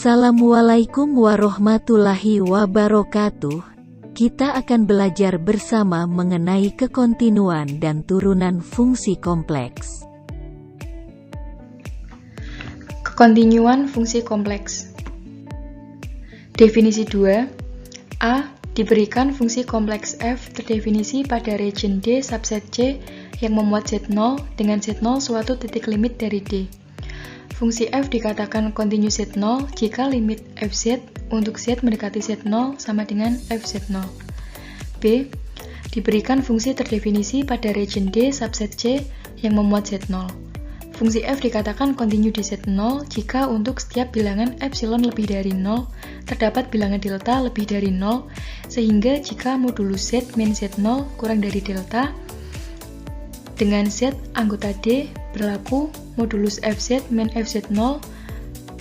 Assalamualaikum warahmatullahi wabarakatuh. Kita akan belajar bersama mengenai kekontinuan dan turunan fungsi kompleks. Kekontinuan fungsi kompleks. Definisi 2. A. Diberikan fungsi kompleks f terdefinisi pada region D subset C yang memuat Z0 dengan Z0 suatu titik limit dari D. Fungsi f dikatakan kontinu Z0 jika limit fz untuk z mendekati Z0 sama dengan fz0. B. Diberikan fungsi terdefinisi pada region D subset C yang memuat Z0. Fungsi f dikatakan kontinu di Z0 jika untuk setiap bilangan epsilon lebih dari 0 terdapat bilangan delta lebih dari 0, sehingga jika modulus z min Z0 kurang dari delta, dengan z anggota D berlaku modulus fz min fz0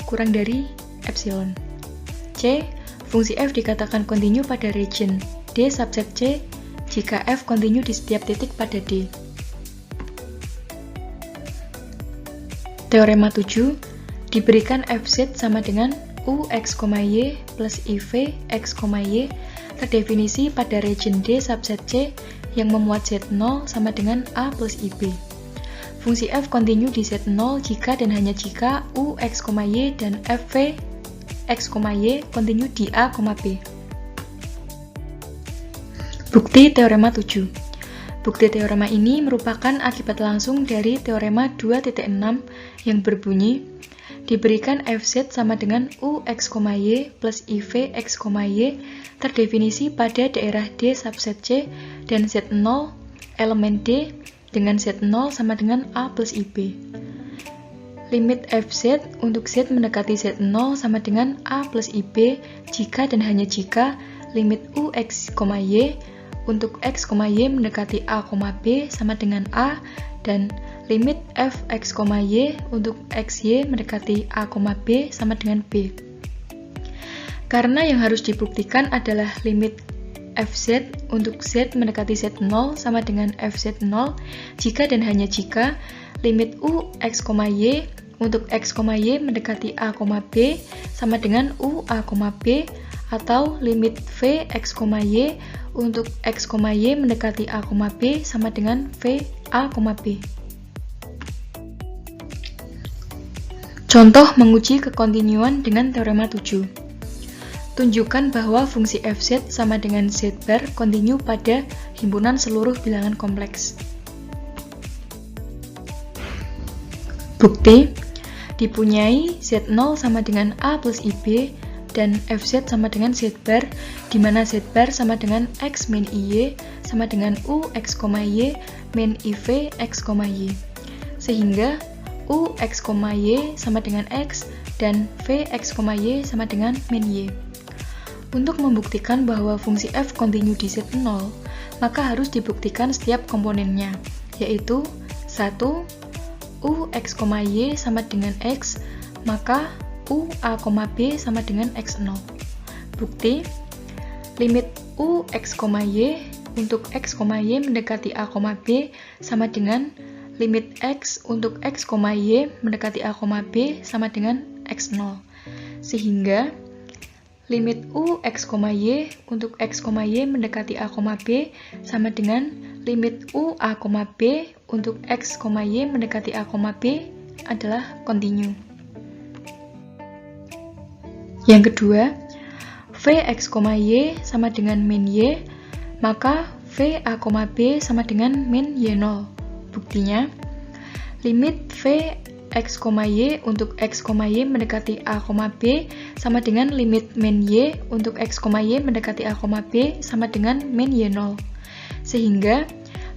kurang dari epsilon. C. Fungsi f dikatakan kontinu pada region D subset C jika f kontinu di setiap titik pada D. Teorema 7. Diberikan fz sama dengan ux, y plus iv x, y terdefinisi pada region D subset C yang memuat Z0 sama dengan A plus IB. Fungsi f kontinu di Z0 jika dan hanya jika ux, y dan fv x, y kontinu di A, B. Bukti teorema 7. Bukti teorema ini merupakan akibat langsung dari teorema 2.6 yang berbunyi diberikan fz sama dengan ux, y plus iv x, y terdefinisi pada daerah D subset C dan Z0 elemen D dengan Z0 sama dengan A plus IB. Limit fz untuk Z mendekati Z0 sama dengan A plus IB jika dan hanya jika limit ux, y untuk x, y mendekati A, B sama dengan A dan limit fx, y untuk xy mendekati A, B sama dengan B. Karena yang harus dibuktikan adalah limit fz untuk z mendekati Z0 sama dengan fz0 jika dan hanya jika limit ux, y untuk x, y mendekati A, B sama dengan u, A, B atau limit v, x, y untuk x, y mendekati A, B sama dengan v, A, B. Contoh menguji kekontinuan dengan teorema 7. Tunjukkan bahwa fungsi fz sama dengan z bar kontinu pada himpunan seluruh bilangan kompleks. Bukti, dipunyai z0 sama dengan a plus ib dan fz sama dengan z bar, di mana z bar sama dengan x min iy sama dengan ux, y min iv x, y. Sehingga ux, y sama dengan x dan vx, y sama dengan min y. Untuk membuktikan bahwa fungsi f kontinu di Z0, maka harus dibuktikan setiap komponennya, yaitu 1. ux, y sama dengan x, maka u, A, B sama dengan x0. Bukti, limit ux, y untuk x, y mendekati A, B sama dengan limit x untuk x, y mendekati A, B sama dengan x0. Sehingga limit ux, y untuk x, y mendekati A, B sama dengan limit u, A, B untuk x, y mendekati A, B adalah kontinu. Yang kedua, vx, y sama dengan min y, maka v, A, B sama dengan min y0. Buktinya, limit vx, y untuk x, y mendekati A, B sama dengan limit min y untuk x, y mendekati A, B sama dengan min y0. Sehingga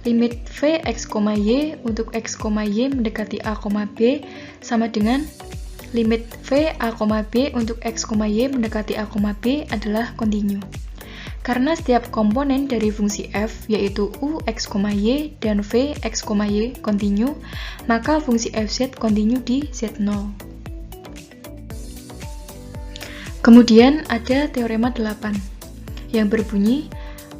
limit vx, y untuk x, y mendekati A, B sama dengan limit v, A, B untuk x, y mendekati A, B adalah kontinu. Karena setiap komponen dari fungsi f, yaitu ux, y dan vx, y kontinu, maka fungsi fz kontinu di Z0. Kemudian ada teorema 8, yang berbunyi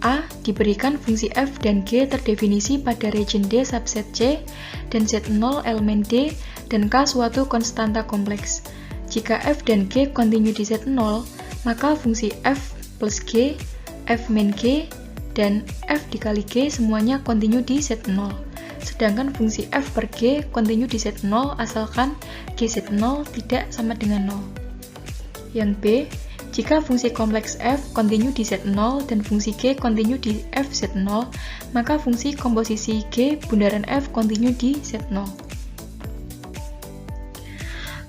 A. Diberikan fungsi f dan g terdefinisi pada region D subset C dan Z0 elemen D dan K suatu konstanta kompleks. jika f dan g kontinu di set 0, maka fungsi f plus g, f min g, dan f dikali g semuanya kontinu di set 0. Sedangkan fungsi f per g kontinu di set 0 asalkan g set 0 tidak sama dengan 0. Yang B, jika fungsi kompleks f kontinu di set 0 dan fungsi g kontinu di f set 0, maka fungsi komposisi g bundaran f kontinu di set 0.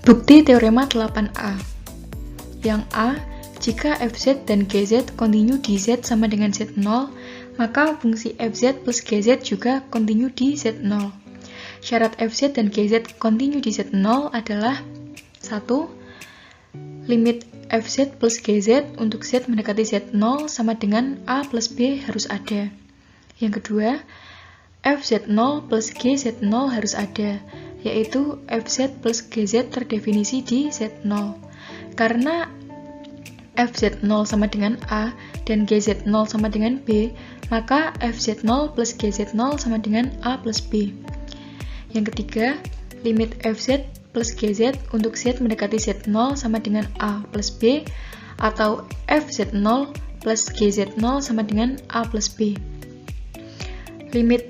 Bukti teorema 8a. Yang A, jika fz dan gz kontinu di z sama dengan set 0, maka fungsi fz plus gz juga kontinu di set 0. Syarat fz dan gz kontinu di set 0 adalah 1. Limit fz plus gz untuk z mendekati z 0 sama dengan a plus b harus ada. Yang kedua, fz0 plus gz0 harus ada, yaitu fz plus gz terdefinisi di z0. Karena fz0 sama dengan a dan gz0 sama dengan b, maka fz0 plus gz0 sama dengan a plus b. Yang ketiga, limit fz plus gz untuk z mendekati z0 sama dengan a plus b, atau fz0 plus gz0 sama dengan a plus b. Limit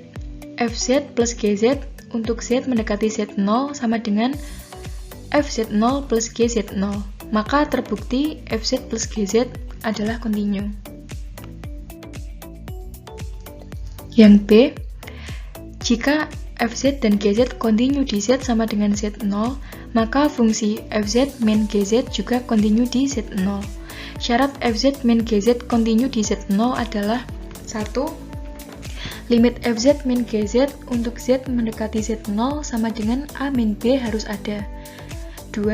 fz plus gz untuk z mendekati z0 sama dengan fz0 plus gz0, maka terbukti fz plus gz adalah kontinu. Yang B, jika fz dan gz kontinu di z sama dengan z0, maka fungsi fz min gz juga kontinu di z0. Syarat fz min gz kontinu di z0 adalah 1. Limit fz min gz untuk z mendekati z0 sama dengan a min b harus ada. 2.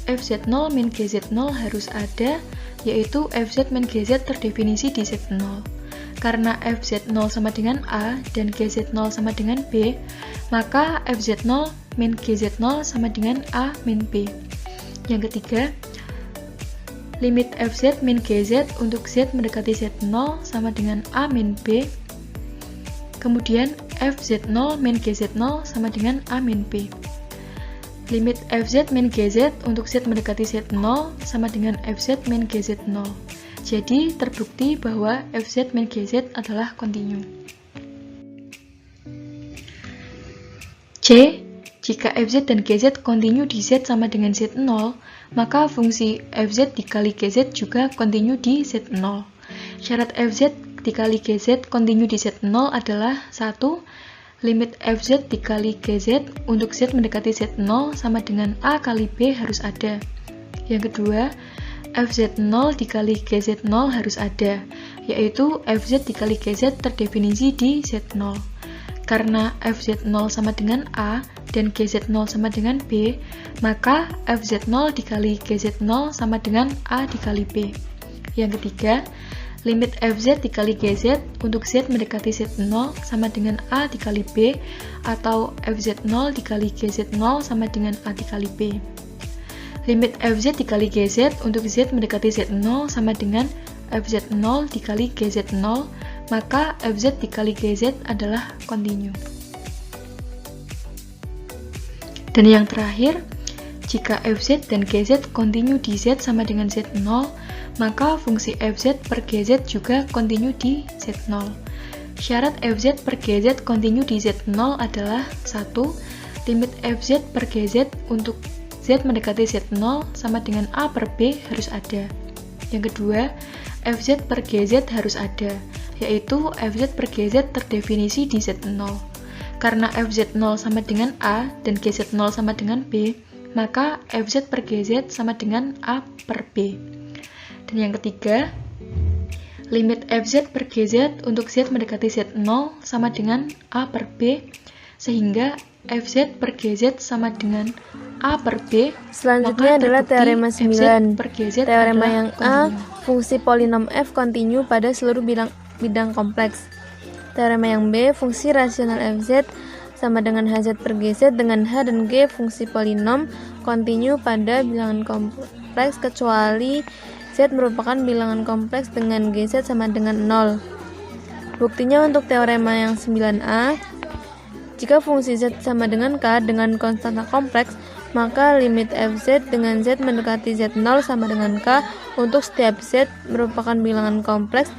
fz0 min gz0 harus ada, yaitu fz min gz terdefinisi di z0. Karena fz0 sama dengan a dan gz0 sama dengan b, maka fz0 min gz0 sama dengan a min b. Yang ketiga, limit fz min gz untuk z mendekati z0 sama dengan a min b. Kemudian fz0 min gz0 sama dengan a min b. Limit fz min gz untuk z mendekati z0 sama dengan fz min gz0. Jadi terbukti bahwa fz min gz adalah kontinu. C. Jika fz dan gz kontinu di z sama dengan z0, maka fungsi fz dikali gz juga kontinu di z0. Syarat fz dikali gz kontinu di z0 adalah 1. Limit fz dikali gz untuk z mendekati z0 sama dengan a kali b harus ada. Yang kedua, fz0 dikali gz0 harus ada, yaitu fz dikali gz terdefinisi di z0. Karena fz0 sama dengan a dan gz0 sama dengan b, maka fz0 dikali gz0 sama dengan a dikali b. Yang ketiga, limit fz dikali gz untuk z mendekati z0 sama dengan a dikali b, atau fz0 dikali gz0 sama dengan a dikali b. Limit fz dikali gz untuk z mendekati z0 sama dengan fz0 dikali gz0, maka fz dikali gz adalah kontinu. Dan yang terakhir, jika fz dan gz kontinu di z sama dengan z0, maka fungsi fz per gz juga kontinu di z0. Syarat fz per gz kontinu di z0 adalah 1. Limit fz per gz untuk z mendekati z0 sama dengan a per b harus ada. Yang kedua, fz per gz harus ada, yaitu fz per gz terdefinisi di z0. Karena fz0 sama dengan a dan gz0 sama dengan b, maka fz per gz sama dengan a per b. Dan yang ketiga, limit fz per gz untuk z mendekati z0 sama dengan a per b, sehingga fz per gz sama dengan a per b. Selanjutnya adalah teorema 9. Teorema yang A, fungsi polinom f kontinu pada seluruh bidang kompleks. Teorema yang B, fungsi rasional fz sama dengan hz per gz dengan h dan g fungsi polinom kontinu pada bilangan kompleks kecuali z merupakan bilangan kompleks dengan gz sama dengan 0. Buktinya untuk teorema yang 9a, jika fungsi z sama dengan k dengan konstanta kompleks, maka limit fz dengan z mendekati z0 sama dengan k untuk setiap z merupakan bilangan kompleks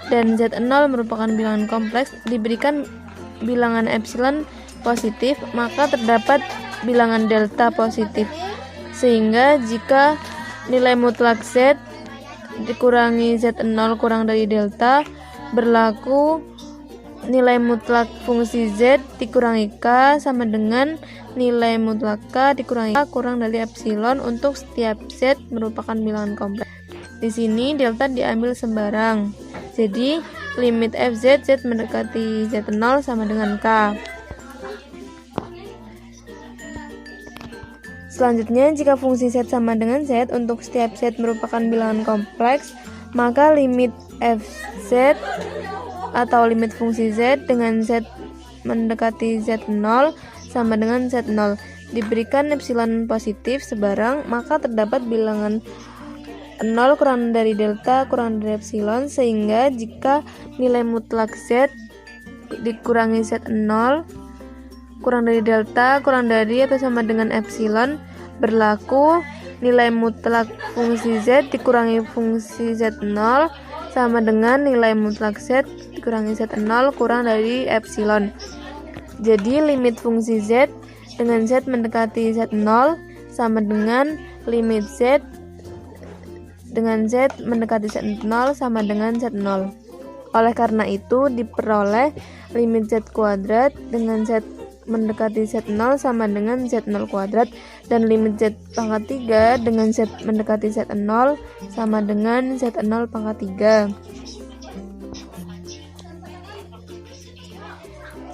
dan z0 merupakan bilangan kompleks diberikan bilangan epsilon positif, maka terdapat bilangan delta positif. Sehingga jika nilai mutlak z dikurangi z0 kurang dari delta, berlaku nilai mutlak fungsi z dikurangi k sama dengan nilai mutlak k dikurangi k kurang dari epsilon untuk setiap z merupakan bilangan kompleks. Di sini delta diambil sembarang. Jadi limit fz z mendekati z0 sama dengan k. Selanjutnya, jika fungsi z sama dengan z untuk setiap z merupakan bilangan kompleks, maka limit fz atau limit fungsi z dengan z mendekati z0 sama dengan z0 diberikan epsilon positif sebarang, maka terdapat bilangan 0 kurang dari delta kurang dari epsilon, sehingga jika nilai mutlak z dikurangi z0 kurang dari delta kurang dari atau sama dengan epsilon, berlaku nilai mutlak fungsi z dikurangi fungsi z0 sama dengan nilai mutlak z dikurangi z0 kurang dari epsilon. Jadi limit fungsi z dengan z mendekati z0 sama dengan limit z dengan z mendekati z0 sama dengan z0. Oleh karena itu diperoleh limit z kuadrat dengan z mendekati z0 sama dengan z0 kuadrat dan limit z pangkat 3 dengan z mendekati z0 sama dengan z0 pangkat 3.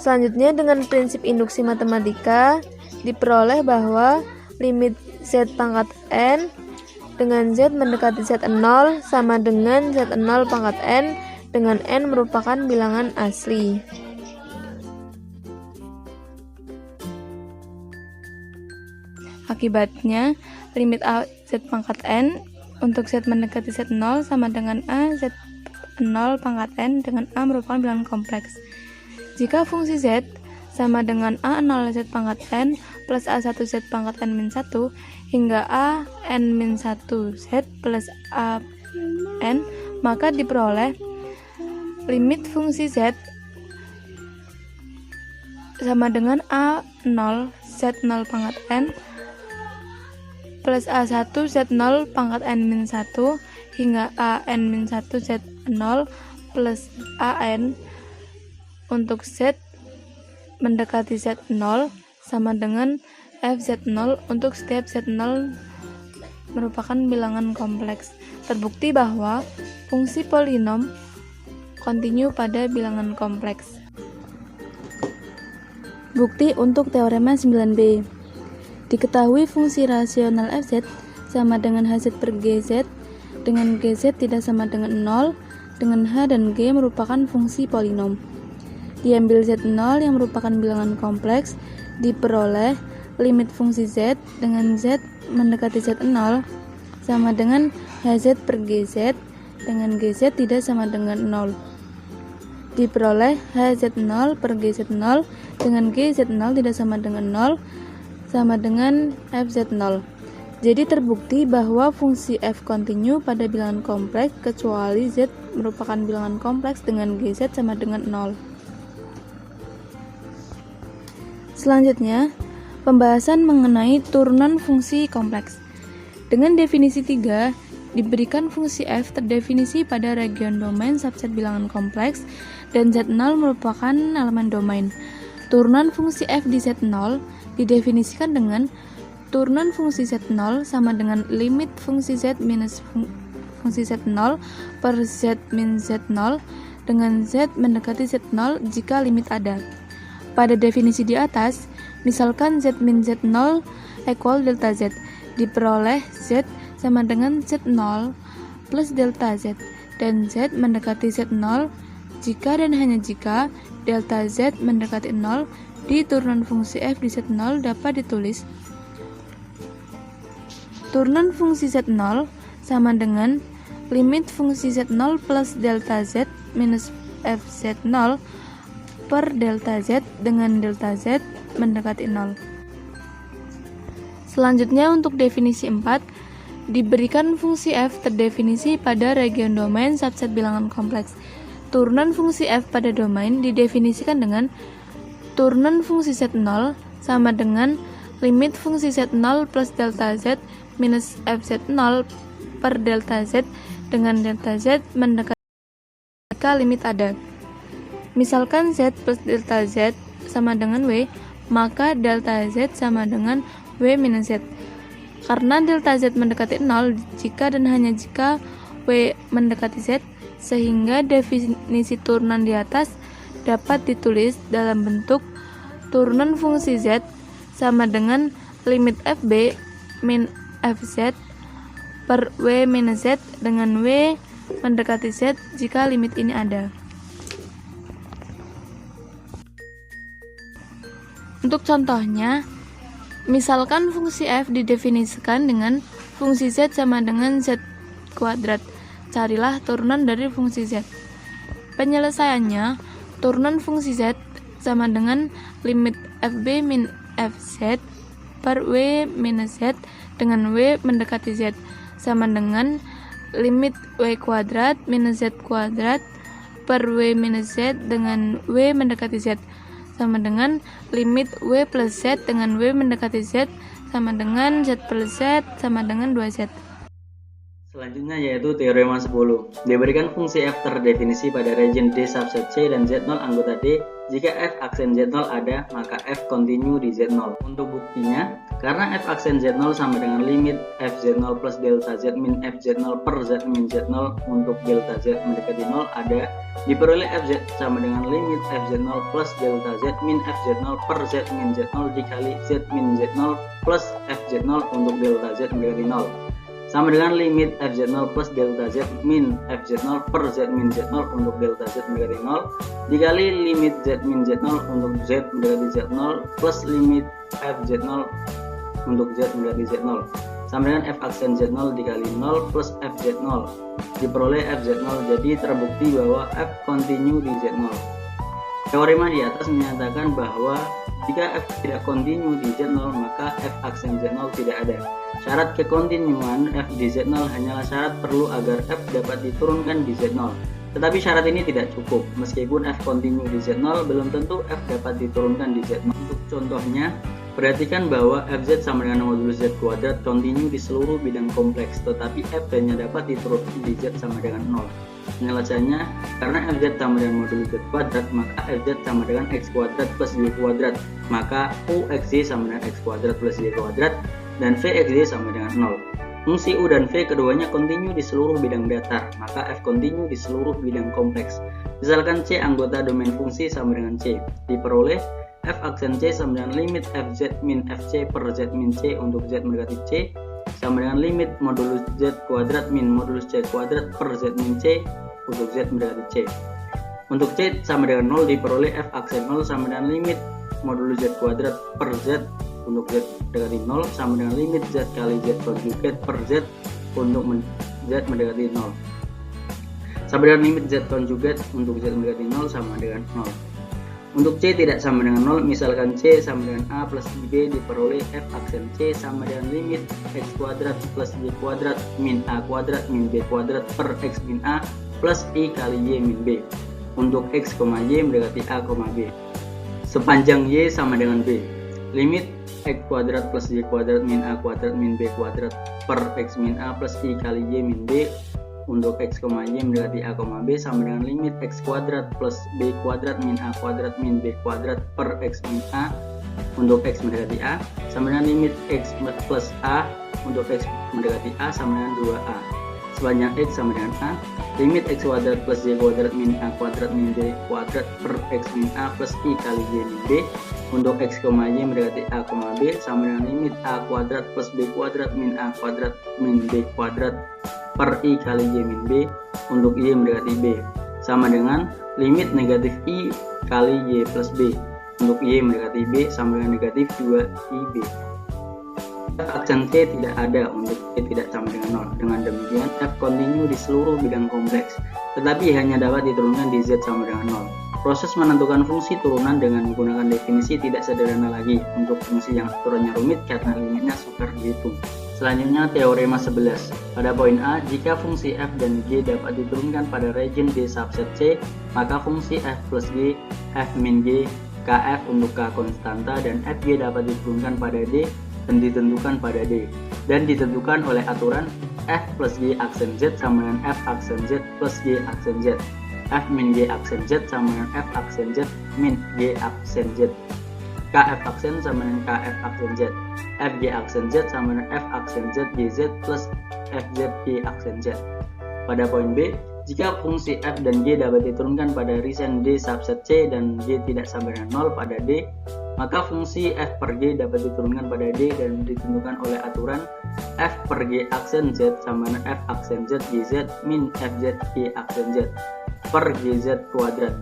Selanjutnya, dengan prinsip induksi matematika diperoleh bahwa limit z pangkat n dengan z mendekati z0 sama dengan z0 pangkat n dengan n merupakan bilangan asli. Akibatnya, limit a z pangkat n untuk z mendekati z0 sama dengan a z0 pangkat n dengan a merupakan bilangan kompleks. Jika fungsi z sama dengan a0 z pangkat n plus a1 z pangkat n min 1 hingga a n min 1 z plus a n, maka diperoleh limit fungsi z sama dengan a0 z0 pangkat n plus a1 z0 pangkat n min 1 hingga a n min 1 z0 plus a n untuk z mendekati z0 sama dengan fz0 untuk setiap z0 merupakan bilangan kompleks. Terbukti bahwa fungsi polinom kontinu pada bilangan kompleks. Bukti untuk teorema 9b. Diketahui fungsi rasional fz sama dengan hz per gz dengan gz tidak sama dengan 0 dengan h dan g merupakan fungsi polinom. Diambil z0 yang merupakan bilangan kompleks, diperoleh limit fungsi z dengan z mendekati z0 sama dengan hz per gz dengan gz tidak sama dengan 0. Diperoleh hz0 per gz0 dengan gz0 tidak sama dengan 0 sama dengan fz0. Jadi terbukti bahwa fungsi f kontinu pada bilangan kompleks kecuali z merupakan bilangan kompleks dengan gz sama dengan 0. Selanjutnya, pembahasan mengenai turunan fungsi kompleks. Dengan definisi 3, diberikan fungsi f terdefinisi pada region domain subset bilangan kompleks dan z0 merupakan elemen domain. Turunan fungsi f di z0 didefinisikan dengan turunan fungsi z0 sama dengan limit fungsi z minus fungsi z0 per z min z0 dengan z mendekati z0 jika limit ada. Pada definisi di atas, misalkan z min z0 equal delta z, diperoleh z sama dengan z0 plus delta z dan z mendekati z0 jika dan hanya jika delta z mendekati 0 di turunan fungsi f di z0 dapat ditulis turunan fungsi z0 sama dengan limit fungsi z0 plus delta z minus fz0 per delta z dengan delta z mendekati 0. Selanjutnya untuk definisi 4, diberikan fungsi f terdefinisi pada region domain subset bilangan kompleks. Turunan fungsi f pada domain didefinisikan dengan turunan fungsi z0 sama dengan limit fungsi z0 plus delta z minus fz0 per delta z dengan delta z mendekati jika limit ada. Misalkan z plus delta z sama dengan w, maka delta z sama dengan w minus z. Karena delta z mendekati 0 jika dan hanya jika w mendekati z, sehingga definisi turunan di atas dapat ditulis dalam bentuk turunan fungsi z sama dengan limit fb min fz per w minus z dengan w mendekati z jika limit ini ada. Untuk contohnya, misalkan fungsi f didefinisikan dengan fungsi z sama dengan z kuadrat. Carilah turunan dari fungsi z. Penyelesaiannya, turunan fungsi z sama dengan limit fb min fz per w minus z dengan w mendekati z sama dengan limit w kuadrat minus z kuadrat per w minus z dengan w mendekati z sama dengan limit w plus z dengan w mendekati z sama dengan z plus z sama dengan 2z. Selanjutnya yaitu teorema 10. Diberikan fungsi f terdefinisi pada region D subset C dan Z0 anggota D. Jika f aksen Z0 ada, maka f kontinu di Z0. Untuk buktinya, karena f aksen Z0 sama dengan limit fz0 plus delta z min fz0 per z min z0 untuk delta z mendekati 0 ada, diperoleh fz sama dengan limit fz0 plus delta z min fz0 per z min z0 dikali z min z0 plus fz0 untuk delta z mendekati 0. Sama dengan limit fz0 plus delta z min fz0 per z min z0 untuk delta z mendekati 0 dikali limit z min z0 untuk z mendekati z0 plus limit fz0 untuk z mendekati z0 sama dengan f aksen z0 dikali 0 plus fz0 diperoleh fz0. Jadi terbukti bahwa f kontinu di z0. Teorema di atas menyatakan bahwa jika f tidak kontinu di z0 maka f aksen z0 tidak ada. Syarat kekontinuan f di z0 hanyalah syarat perlu agar f dapat diturunkan di z0. Tetapi syarat ini tidak cukup. Meskipun f kontinu di z0, belum tentu f dapat diturunkan di z0. Untuk contohnya, perhatikan bahwa fz sama dengan modulus z kuadrat kontinu di seluruh bidang kompleks, tetapi f hanya dapat diturunkan di z sama dengan 0. Penyelesaiannya, karena fz sama dengan modulus z kuadrat, maka fz sama dengan x kuadrat plus y kuadrat. Maka uxy sama dengan x kuadrat plus y kuadrat, dan vxy sama dengan 0. Fungsi u dan v keduanya kontinu di seluruh bidang datar, maka f kontinu di seluruh bidang kompleks. Misalkan c anggota domain fungsi sama dengan c, diperoleh f aksen c sama dengan limit fz min fc per z min c untuk z mendekati c sama dengan limit modulus z kuadrat min modulus c kuadrat per z min c untuk z mendekati c. Untuk c sama dengan 0 diperoleh f aksen 0 sama dengan limit modulus z kuadrat per z untuk z mendekati 0 sama dengan limit z kali z konjugat per z untuk z mendekati 0 sama dengan limit z konjugat untuk z mendekati 0 sama dengan 0. Untuk c tidak sama dengan 0, misalkan c sama dengan a plus b diperoleh f aksen c sama dengan limit x kuadrat plus y kuadrat min a kuadrat min b kuadrat per x min a plus i kali y min b untuk x, y mendekati a, b. Sepanjang y sama dengan b. Limit x kuadrat plus y kuadrat min a kuadrat min b kuadrat per x min a plus i kali y min b untuk x, y mendekati a, b sama dengan limit x kuadrat plus b kuadrat min a kuadrat min b kuadrat per x min a untuk x mendekati a sama dengan limit x plus a untuk x mendekati a sama dengan 2a. Sepanjang x sama dengan a, limit x kuadrat plus y kuadrat min a kuadrat min b kuadrat per x min a plus i kali y min b untuk x, y mendekati a, b sama dengan limit a kuadrat plus b kuadrat min a kuadrat min b kuadrat per i kali y min b untuk y mendekati b sama dengan limit negatif i kali y plus b untuk y mendekati b sama dengan negatif 2ib. F aksen c tidak ada untuk c tidak sama dengan 0. Dengan demikian f kontinu di seluruh bidang kompleks, tetapi hanya dapat diturunkan di z sama dengan 0. Proses menentukan fungsi turunan dengan menggunakan definisi tidak sederhana lagi untuk fungsi yang aturannya rumit karena limitnya sukar dihitung. Selanjutnya teorema 11. Pada poin A, jika fungsi f dan g dapat diturunkan pada region D subset C, maka fungsi f plus g, f min g, kf untuk k konstanta dan fg dapat diturunkan pada D dan ditentukan pada D, dan ditentukan oleh aturan f plus g aksen z sama dengan f aksen z plus g aksen z. F min G aksen Z sama dengan F aksen Z min G aksen Z. KF aksen sama dengan KF aksen Z. FG aksen Z sama dengan F aksen Z GZ plus FZ G aksen Z. Pada poin B, jika fungsi F dan G dapat diturunkan pada region D subset C dan G tidak sama dengan 0 pada D, maka fungsi F per G dapat diturunkan pada D dan ditentukan oleh aturan F per G aksen Z sama dengan F aksen Z GZ min FZ G aksen Z per GZ kuadrat.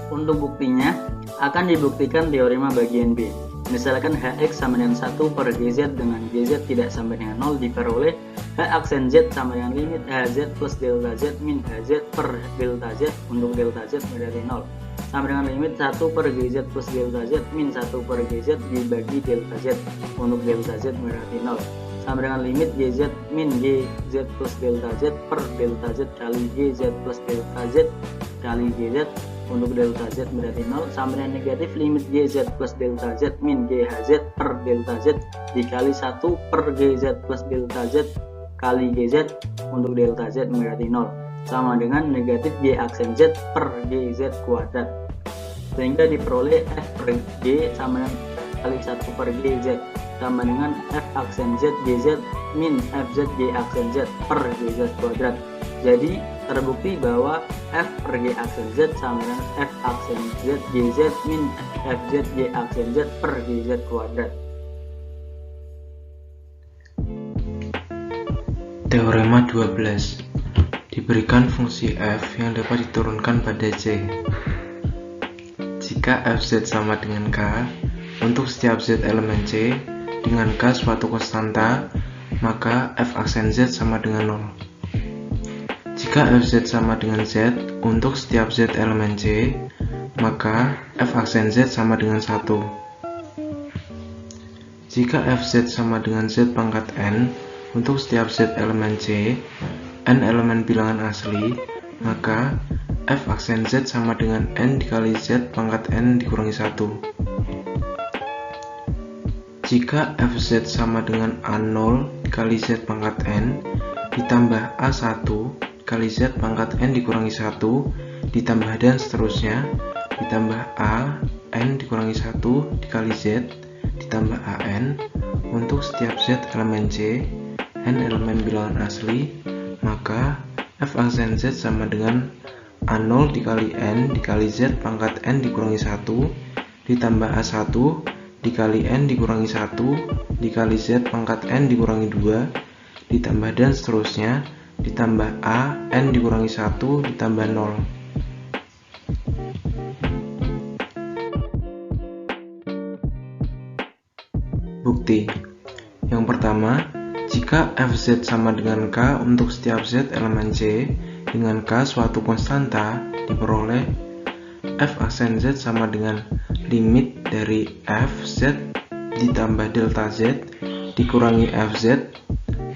Untuk buktinya, akan dibuktikan teorema bagian B. Misalkan Hx sama dengan 1 per GZ dengan GZ tidak sama dengan 0 diperoleh H aksen Z sama dengan limit Hz plus delta Z min Hz per delta Z untuk delta Z menjadi 0 sama dengan limit 1 per GZ plus delta Z min 1 per GZ dibagi delta Z untuk delta Z menjadi 0 sama dengan limit GZ min GZ plus delta Z per delta Z kali GZ plus delta Z kali GZ untuk delta Z berarti 0 sama dengan negatif limit GZ plus delta Z min GHZ per delta Z dikali 1 per GZ plus delta Z kali GZ untuk delta Z berarti 0 sama dengan negatif G aksen Z per GZ kuadrat, sehingga diperoleh F per G sama dengan kali 1 per GZ sama dengan F aksen Z GZ min FZ G aksen Z per GZ kuadrat. Jadi terbukti bahwa F per G aksen Z sama dengan F aksen Z GZ min FZ G aksen Z per GZ kuadrat. Teorema 12. Diberikan fungsi f yang dapat diturunkan pada C. Jika fz sama dengan k untuk setiap z elemen C dengan k suatu konstanta, maka f aksen z sama dengan 0. Jika fz sama dengan z untuk setiap z elemen C, maka f aksen z sama dengan 1. Jika fz sama dengan z pangkat n untuk setiap z elemen C, n elemen bilangan asli, maka f aksen z sama dengan n dikali z pangkat n dikurangi 1. Jika fz sama dengan a0 dikali z pangkat n ditambah a1 dikali z pangkat n dikurangi 1 ditambah dan seterusnya ditambah a n dikurangi 1 dikali z ditambah an untuk setiap z elemen C, n elemen bilangan asli, maka f aksen z sama dengan a0 dikali n dikali z pangkat n dikurangi 1 ditambah a1 dikali n dikurangi 1 dikali z pangkat n dikurangi 2 ditambah dan seterusnya ditambah a n dikurangi 1 ditambah 0. Bukti. Yang pertama, jika fz sama dengan k untuk setiap z elemen C dengan k suatu konstanta, diperoleh f aksen z sama dengan limit dari fz ditambah delta z dikurangi fz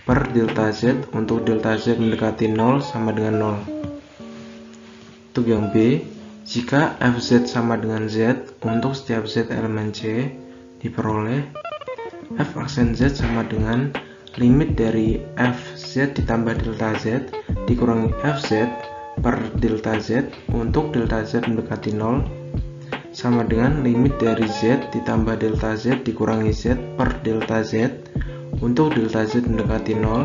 per delta z untuk delta z mendekati 0 sama dengan 0. Untuk yang B, jika fz sama dengan z untuk setiap z elemen C, diperoleh f aksen z sama dengan limit dari fz ditambah delta z dikurangi fz per delta z untuk delta z mendekati 0 sama dengan limit dari z ditambah delta z dikurangi z per delta z untuk delta z mendekati 0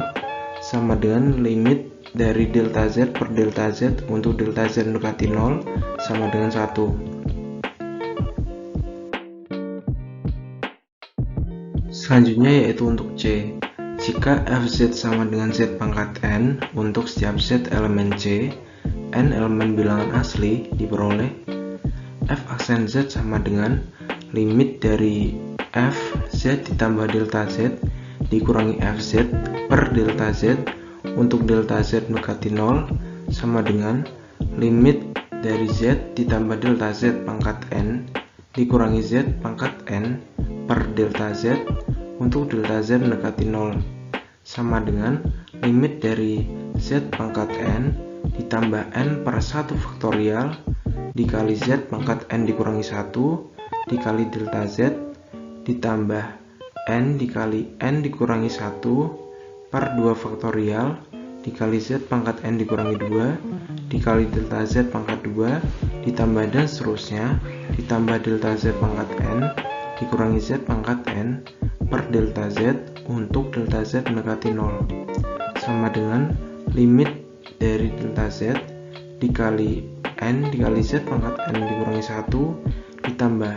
sama dengan limit dari delta z per delta z untuk delta z mendekati 0 sama dengan 1. Selanjutnya yaitu untuk C. Jika fz sama dengan z pangkat n untuk setiap z elemen C, n elemen bilangan asli, diperoleh f aksen z sama dengan limit dari fz ditambah delta z dikurangi fz per delta z untuk delta z mendekati 0 sama dengan limit dari Z ditambah delta Z pangkat N dikurangi Z pangkat N per delta Z untuk delta Z mendekati 0 sama dengan limit dari Z pangkat N ditambah N per 1 faktorial dikali Z pangkat N dikurangi 1 dikali delta Z ditambah N dikali N dikurangi 1 per 2 faktorial dikali Z pangkat N dikurangi 2 dikali delta Z pangkat 2 ditambah dan seterusnya ditambah delta Z pangkat N dikurangi Z pangkat N per delta Z untuk delta Z mendekati 0 sama dengan limit dari delta Z dikali N dikali Z pangkat N dikurangi 1 ditambah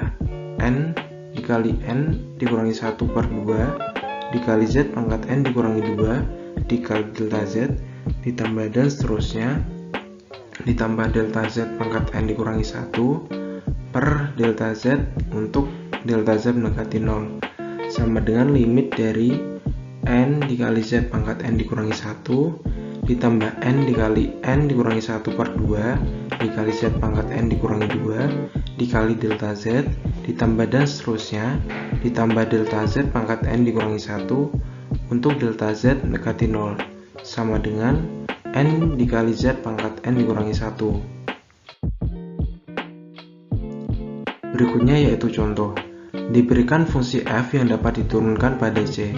N dikali N dikurangi 1 per 2 dikali Z pangkat N dikurangi 2 dikali delta Z ditambah dan seterusnya ditambah delta Z pangkat N dikurangi 1 per delta Z untuk delta Z mendekati 0 sama dengan limit dari N dikali Z pangkat N dikurangi 1 ditambah N dikali N dikurangi 1 per 2 dikali Z pangkat N dikurangi 2 dikali delta Z ditambah dan seterusnya ditambah delta Z pangkat N dikurangi 1 untuk delta Z mendekati 0 sama dengan N dikali Z pangkat N dikurangi 1. Berikutnya yaitu contoh. Diberikan fungsi f yang dapat diturunkan pada C.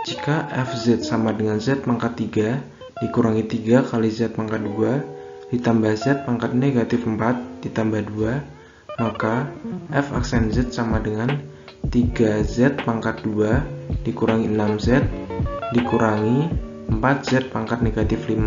Jika fz sama dengan z pangkat 3 dikurangi 3 kali z pangkat 2 ditambah z pangkat negatif 4 ditambah 2, maka f aksen z sama dengan 3z pangkat 2 dikurangi 6z dikurangi 4z pangkat negatif 5.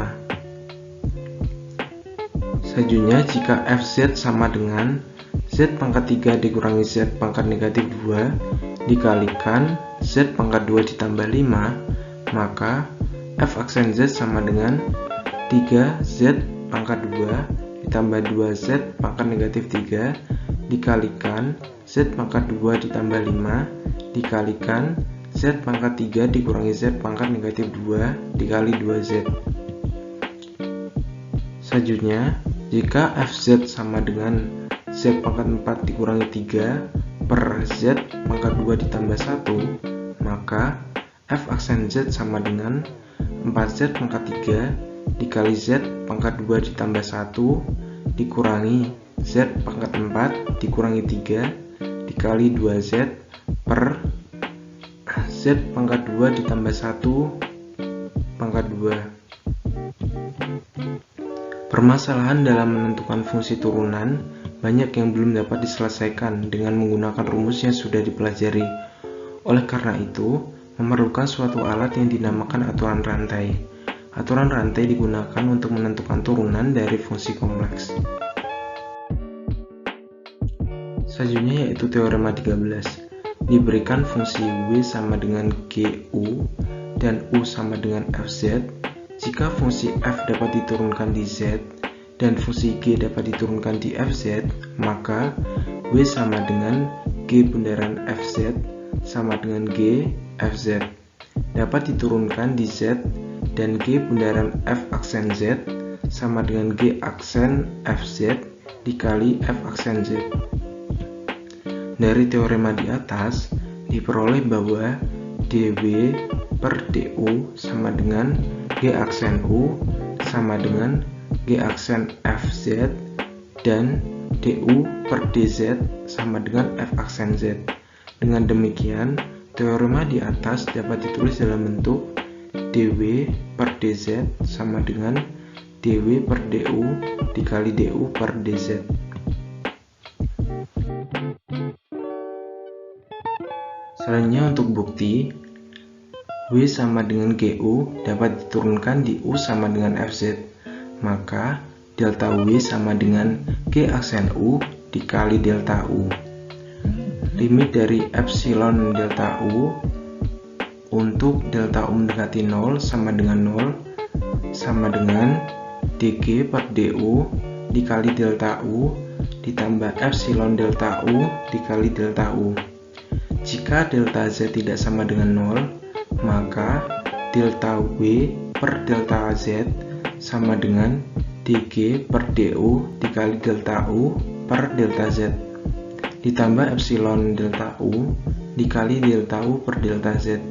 Selanjutnya, jika fz sama dengan z pangkat 3 dikurangi z pangkat negatif 2 dikalikan z pangkat 2 ditambah 5, maka f aksen z sama dengan 3z pangkat 2 ditambah 2z pangkat negatif 3 dikalikan z pangkat 2 ditambah 5 dikalikan z pangkat 3 dikurangi z pangkat negatif 2 dikali 2z. Selanjutnya, jika fz sama dengan z pangkat 4 dikurangi 3 per z pangkat 2 ditambah 1, maka f aksen z sama dengan 4z pangkat 3 dikali z pangkat 2 ditambah 1 dikurangi z pangkat 4 dikurangi 3 dikali 2z per z pangkat 2 ditambah 1 pangkat 2. Permasalahan dalam menentukan fungsi turunan banyak yang belum dapat diselesaikan dengan menggunakan rumus yang sudah dipelajari. Oleh karena itu, memerlukan suatu alat yang dinamakan aturan rantai. Aturan rantai digunakan untuk menentukan turunan dari fungsi kompleks. Selanjutnya yaitu teorema 13. Diberikan fungsi W sama dengan GU dan U sama dengan FZ, jika fungsi F dapat diturunkan di Z dan fungsi G dapat diturunkan di FZ, maka W sama dengan G bundaran FZ sama dengan G FZ dapat diturunkan di Z dan G bundaran F aksen Z sama dengan G aksen FZ dikali F aksen Z. Dari teorema di atas diperoleh bahwa dW per du sama dengan G aksen U sama dengan G aksen FZ dan du per dz sama dengan F aksen Z. Dengan demikian, teorema di atas dapat ditulis dalam bentuk dW per dz sama dengan dW per du dikali du per dz. Selanjutnya untuk bukti, W sama dengan GU dapat diturunkan di U sama dengan FZ, maka delta W sama dengan G aksen U dikali delta U. Limit dari epsilon delta U untuk delta U mendekati 0 sama dengan 0 sama dengan dG per du dikali delta U ditambah epsilon delta U dikali delta U. Jika delta Z tidak sama dengan 0, maka delta W per delta Z sama dengan dg per du dikali delta u per delta z ditambah epsilon delta u dikali delta u per delta z.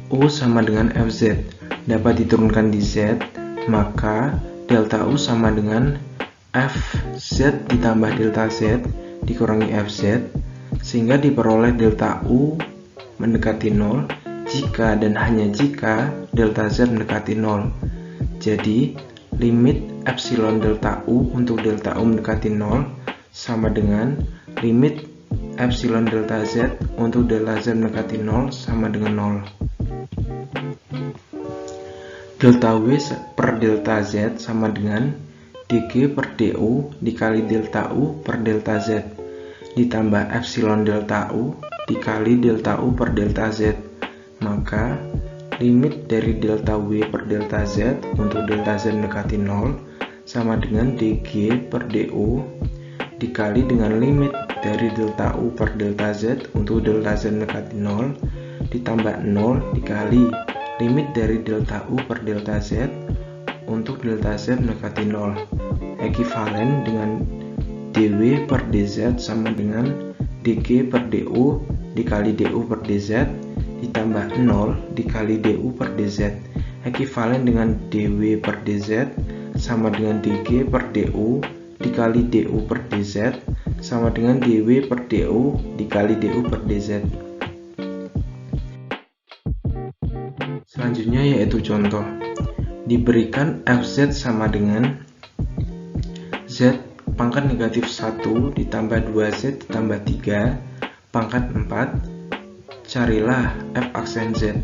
U sama dengan Fz dapat diturunkan di Z, maka delta U sama dengan Fz ditambah delta Z dikurangi Fz, sehingga diperoleh delta U mendekati 0 jika dan hanya jika delta Z mendekati 0. Jadi, limit epsilon delta U untuk delta U mendekati 0 sama dengan limit epsilon delta Z untuk delta Z mendekati 0 sama dengan 0. Delta W per delta Z sama dengan dg per du dikali delta U per delta Z ditambah epsilon delta U dikali delta U per delta Z, maka limit dari delta W per delta Z untuk delta Z mendekati 0 sama dengan dg per du dikali dengan limit dari delta U per delta Z untuk delta Z mendekati 0 ditambah 0 dikali limit dari delta U per delta Z untuk delta Z mendekati 0, ekivalen dengan dw per dz sama dengan dg per du dikali du per dz ditambah 0 dikali du per dz, ekivalen dengan dw per dz sama dengan dg per du dikali du per dz sama dengan dw per du dikali du per dz. Selanjutnya yaitu contoh. Diberikan Fz sama dengan Z pangkat negatif 1 ditambah 2Z ditambah 3 pangkat 4. Carilah F aksen Z.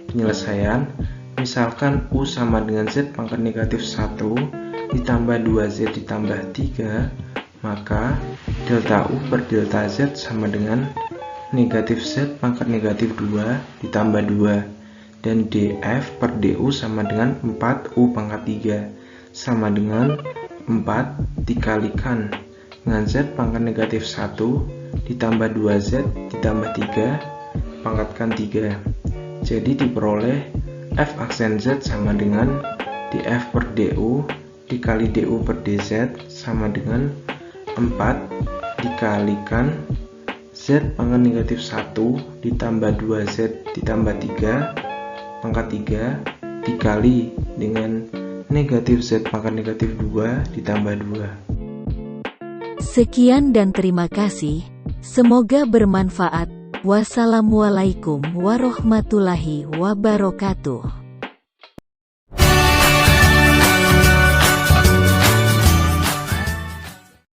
Penyelesaian, misalkan U sama dengan Z pangkat negatif 1 ditambah 2Z ditambah 3, maka delta U per delta Z sama dengan negatif Z pangkat negatif 2 ditambah 2, dan df per du sama dengan 4u pangkat 3 sama dengan 4 dikalikan dengan z pangkat negatif 1 ditambah 2z ditambah 3 pangkatkan 3. Jadi diperoleh f aksen z sama dengan df per du dikali du per dz sama dengan 4 dikalikan z pangkat negatif 1 ditambah 2z ditambah 3 pangkat 3 dikali dengan negatif z pangkat negatif 2 ditambah 2. Sekian dan terima kasih. Semoga bermanfaat. Wassalamualaikum warahmatullahi wabarakatuh.